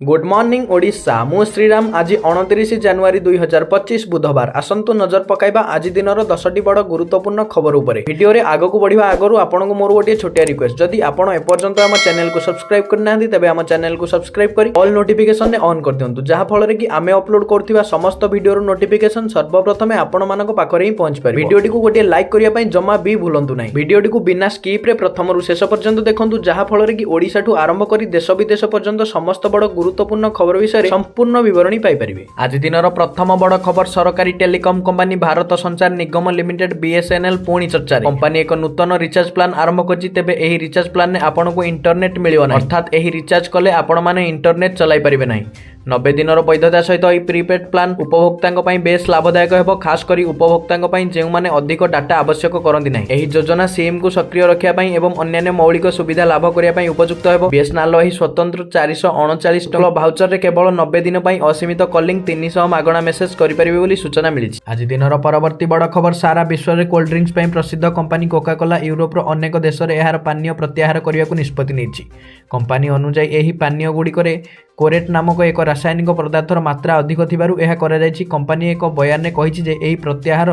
Good morning Odisha मु श्रीराम आज 29 जनवरी 2025 बुधवार आसंतु नजर पकाइबा आज दिन 10टी बड़ गुरुत्वपूर्ण खबर उपरे वीडियो रे आगो को बढ़िबा आगरु आपन को मोर गोटे छोटिया रिक्वेस्ट जदि आपन एपर्यंत हम चैनल को सब्सक्राइब करना तबे हम चैनल को सब्सक्राइब करी ऑल नोटिफिकेशन ने ऑन कर दियंतु जहा फल रे कि आमे अपलोड करथिबा समस्त वीडियो रो नोटिफिकेशन सर्वप्रथम आपन मानको पाखरे ही पहुंच पारे वीडियो टी को गोटे लाइक करिया पई जमा भी भूलंतु नाही वीडियो टी को बिना स्किप रे प्रथम रु शेष पर्यंत देखंतु जहा फल रे कि ओडिशा ठु आरंभ करी देश विदेश पर्यंत समस्त बड़ गुरुत्वपूर्ण खबर विषय संपूर्ण विवरणी पाई परिबे। आज दिनर प्रथम बड़ खबर सरकारी टेलीकॉम कंपनी भारत संचार निगम लिमिटेड बीएसएनएल पुणी चर्चा कंपनी एक नूतन रिचार्ज प्लान आरंभ करछि तेबे एही रिचार्ज प्लान ने आपनको इंटरनेट मिलियो ना अर्थात एही रिचार्ज कले आपण माने इंटरनेट चलाई परिबे नाही 90 दिनर वैधता सहित यह प्रीपेड प्लान उपभोक्ता बेस लाभदायक होबो खास करी उपभोक्ता जो माने अधिक डाटा आवश्यक करती ना एही योजना सिम को सक्रिय रखिया पई एवं अन्य मौलिक सुविधा लाभ करिया पई उपयुक्त हेबो बीएसएनएल एही स्वतंत्र 439 टଙ୍କା भाउचर रे केवल 90 दिन पई असीमित कॉलिंग 300 मागणा मेसेज करि परिबे बोली सूचना मिली। आज दिनर परवर्ती बड़ खबर सारा विश्व रे कोल्ड ड्रिंक्स पई प्रसिद्ध कंपनी कोका कोला यूरोप रो अनेक देश रे एहार पानीय प्रत्याहार करिया को निष्पत्ति नेछि कंपनी अनुसार एही पानीय गुडी करे कोरेट नामक एक रासायनिक पदार्थर मात्रा अधिक थिबारु एहा करा जायछि कंपनी एक बयान ने कहिछि जे एही प्रत्याहार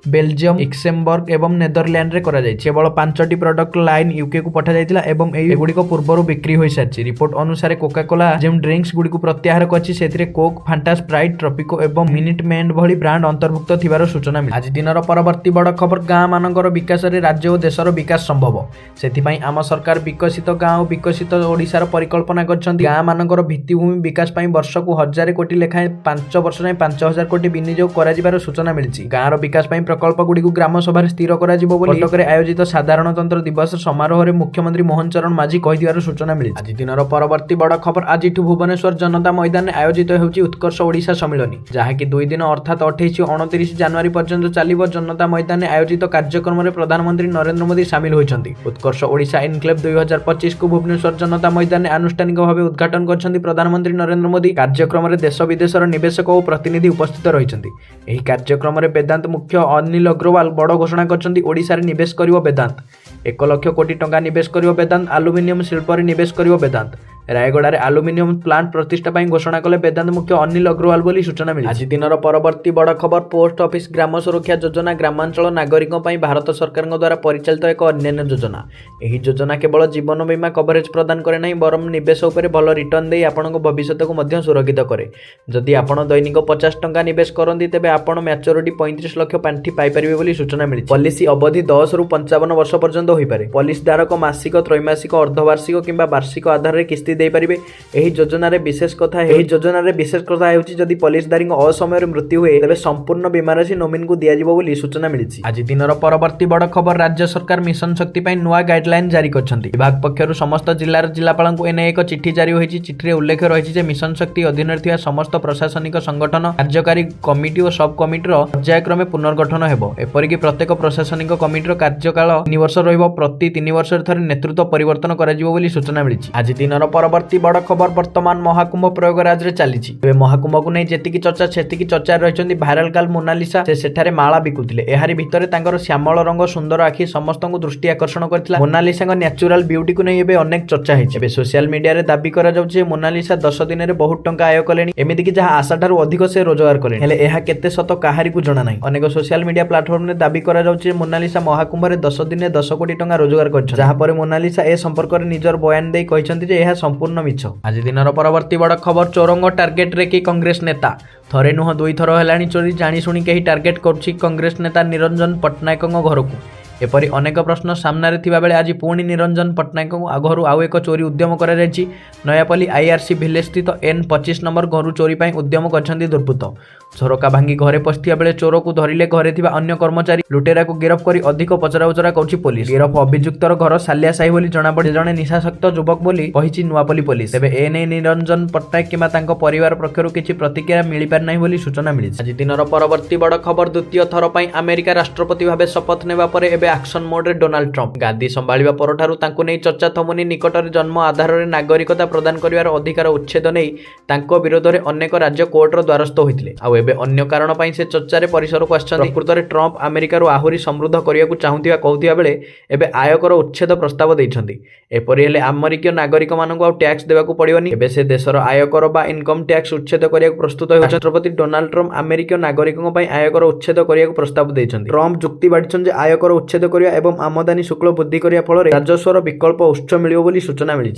बेल्जियम लक्सेमबर्ग एवं नेदरलैंड रे करा जायछि केवल 5टी प्रोडक्ट लाइन यूके को पठा जायतिला एवं एही गुडी को पूर्वरु बिक्री होई साछि रिपोर्ट अनुसार कोका कोला जेम ड्रिंक्स गुडी को प्रत्याहार करछि सेथिरे कोक फांटा स्प्राइट ट्रॉपिको एवं मिनिट मेंड भली ब्रांड अंतर्भुक्त थिबार सूचना मिली। आज दिनर परवर्ती बड़ खबर गाँ मानकर विकास रे राज्य और देशर विकास संभव सेथि पई आम सरकार विकसित गाँ और विकसित ओडिशार परिकल्पना करछन्ती गाँ मानकर भित्तिभूमि विकास पई वर्ष को 1000 कोटी लेखाएं 5 वर्ष में 5000 कोटी विनियोग करा जिबार सूचना मिली। गाँर विकास पई प्रकल्प गुडी को ग्राम सभा स्थिर करा जिवो बोली कटक रे आयोजित साधारणतंत्र दिवस समारोह रे मुख्यमंत्री मोहन चरण माझी कहि दिबार सूचना मिली। आज दिनर परवर्ती बड़ खबर आज भुवनेश्वर जनता मैदान में आयोजित होउची उत्कर्ष ओडिशा सम्मेलन जहाँकि 2 दिन अर्थात 28-29 जनवरी पर्यंत चलिबो जनता मैदान में आयोजित कार्यक्रम रे प्रधानमंत्री नरेंद्र मोदी शामिल होइछन्ती। उत्कर्ष ओडिशा इनक्लेव 2025 को भुवनेश्वर जनता मैदान में आनुष्ठानिक भाव उद्घाटन करछन्ती प्रधानमंत्री नरेंद्र मोदी कार्यक्रम में देश विदेशर निवेशक और प्रतिनिधि उपस्थित रहिछन्ती। एही कार्यक्रम में वेदांत मुख्य अनिल अग्रवाल बड़ घोषणा करछन्ती ओडिशा रे निवेश करिवो वेदांत 1 लाख कोटी टंका निवेश करिवो वेदांत एल्युमिनियम शिल्प रे निवेश करिवो वेदांत रायगड़ा रे एल्युमिनियम प्लांट प्रतिष्ठा पई घोषणा कले वेदांत मुख्य अनिल अग्रवाल बोली सूचना मिली। आज दिनर परवर्ती बड़ खबर पोस्ट ऑफिस ग्राम सुरक्षा योजना ग्रामांचल नागरिकों पई भारत सरकार द्वारा परिचालित एक अन्य योजना एही योजना केवल जीवन बीमा कवरेज प्रदान करे नहीं बरम निवेश उपरे भल रिटर्न दे आपनको भविष्य को मध्य सुरक्षित करे जदि आपण दैनिक 50 टंका निवेश करंती तेबे आपण मैच्योरिटी 35 लाख पांठी पाई परिबे बोली सूचना मिली। पॉलिसी अवधि 10 रु 55 वर्ष पर्यंत होई पारे पॉलिसी धारक मासिक त्रैमासिक अर्धवार्षिक किंबा वार्षिक आधार रे किस्ती दे परिबे एही योजना रे विशेष कथा हेउची जदि पॉलिसीधारी असमय रे मृत्यु हुए तबे संपूर्ण बीमा राशि नोमिन को दिया जिवो बोली सूचना मिली। आज दिनर परवर्ती बड़ खबर राज्य सरकार मिशन शक्ति पई नुवा गाइडलाइन जारी करछन्ती विभाग पक्षरु समस्त जिल्लार जिल्लापाल को एने एक चिट्ठी जारी होईची चिट्ठी रे उल्लेख रहिछि जे मिशन शक्ति अधीन रे थिया समस्त प्रशासनिक संगठन कार्यकारी कमिटी और सब कमिटी रो पर्यायक्रमे पुनर्गठन हेबो एपरिक प्रत्येक प्रशासनिक कमिटी रो कार्यकाल 3 वर्ष रहिबो प्रति 3 वर्ष रे थरे नेतृत्व परिवर्तन करा जिवो बोली सूचना मिली। आज दिनर परवर्ती बड़ खबर वर्तमान महाकुंभ प्रयागराज रे चलीछि ए महाकुंभ को नै जेतिकी चर्चा सेतिकी चर्चा रहिछन्ती भाइरल गर्ल मोनालिसा से सेठारे माला बिकुथिले एहारी भितरे तांकर श्यामल रंग सुंदर आखि समस्त को दृष्टि आकर्षण करथिला मोनालिसा को नेचुरल ब्यूटी को नै एबे अनेक चर्चा हेछि एबे सोशल मीडिया रे दाबी करा जाउछि जे मोनालिसा 10 दिन रे बहुत टंका आय कलेनी एमिति कि जहा आशा थारु अधिक से रोजगार कलेनी हेले एहा केते सत काहारी को जणा नै अनेक सोशल मीडिया प्लेटफॉर्म रे दाबी करा जाउछि जे मोनालिसा महाकुंभ रे 10 दिन 10 कोटी टंका रोजगार करछ जहा परे मोनालिसा ए संपर्क रे निजर बयान देई कहिसंती जे एहा संपूर्ण मिछ। आज दिनर परवर्ती बड़ खबर चोरंग टार्गेट रे कि कांग्रेस नेता थरे नुह 2 थर हेलाणी चोरी जानी शुणी केही टार्गेट करछि कांग्रेस नेता निरंजन पट्टनायक घर को एपरी अनेक प्रश्न सामने थिबा बेले आज पुणी निरंजन पट्टनायक घर आउ एक चोरी उद्यम करा जायछि नयापल्ली आईआरसी भिलेज स्थित N25 नंबर घर चोरी पई उद्यम करछन्ती दुर्बृत्त झरोका भांगी घरे पस्थिया बेले चोर को धरिले घरे थिबा अन्य कर्मचारी लुटेरा को गिरफ करी अधिक पचराउचरा करछि पुलिस गिरफ अभियुक्तर घर सालिया साही बोली जणा पड़े जणे निशासक्त युवक बोली कहिछि नुआपल्ली पुलिस तेबे एने निरंजन पट्टनायक किमा तांको परिवार पक्षरु किछि प्रतिक्रिया मिली पार नै बोली सूचना मिली। आज दिनर परवर्ती बड़ खबर द्वितीय थर पई अमेरिका राष्ट्रपति भाबे शपथ नेबा परे ଏବେ ଆକ୍ସନ ମୋଡରେ ଡୋନାଲ୍ଡ ଟ୍ରମ୍ପ। ଗାଦି ସମ୍ଭାଳିବା ପରଠାରୁ ତାଙ୍କୁ ନେଇ ଚର୍ଚ୍ଚା ଥମୁନି। ନିକଟରେ ଜନ୍ମ ଆଧାରରେ ନାଗରିକତା ପ୍ରଦାନ କରିବାର ଅଧିକାର ଉଚ୍ଛେଦ ନେଇ ତାଙ୍କ ବିରୋଧରେ ଅନେକ ରାଜ୍ୟ କୋର୍ଟର ଦ୍ୱାରସ୍ଥ ହୋଇଥିଲେ। ଆଉ ଏବେ ଅନ୍ୟ କାରଣ ପାଇଁ ସେ ଚର୍ଚ୍ଚାରେ ପରିସରକୁ ଆସିଛନ୍ତି। ପ୍ରକୃତରେ ଟ୍ରମ୍ପ ଆମେରିକାରୁ ଆହୁରି ସମୃଦ୍ଧ କରିବାକୁ ଚାହୁଁଥିବା କହୁଥିବା ବେଳେ ଏବେ ଆୟକର ଉଚ୍ଛେଦ ପ୍ରସ୍ତାବ ଦେଇଛନ୍ତି। ଏପରି ହେଲେ ଆମେରିକୀୟ ନାଗରିକମାନଙ୍କୁ ଆଉ ଟ୍ୟାକ୍ସ ଦେବାକୁ ପଡ଼ିବନି। ଏବେ ସେ ଦେଶର ଆୟକର ବା ଇନକମ୍ ଟ୍ୟାକ୍ସ ଉଚ୍ଛେଦ କରିବାକୁ ପ୍ରସ୍ତୁତ ହେଉଛନ୍ତି। ରାଷ୍ଟ୍ରପତି ଡୋନାଲ୍ଡ ଟ୍ରମ୍ପ ଆମେରିକୀୟ ନାଗରିକଙ୍କ ପାଇଁ ଆୟକର ଉଚ୍ଛେଦ କରିବାକୁ ପ୍ରସ୍ତାବ ଦେଇଛନ୍ତି। ଟ୍ରମ୍ପ ଯୁକ୍ତି ବାଢ଼ିଛନ୍ତି ଯେ ଆୟକର ଉଚ୍ଛେଦ କରିବା ଏବଂ ଆମଦାନୀ ଶୁଳ୍କ ବୃଦ୍ଧି କରିବା ଫଳରେ ରାଜସ୍ୱର ବିକଳ୍ପ ଉତ୍ସ ମିଳିବ ବୋଲି ସୂଚନା ମିଳିଛି।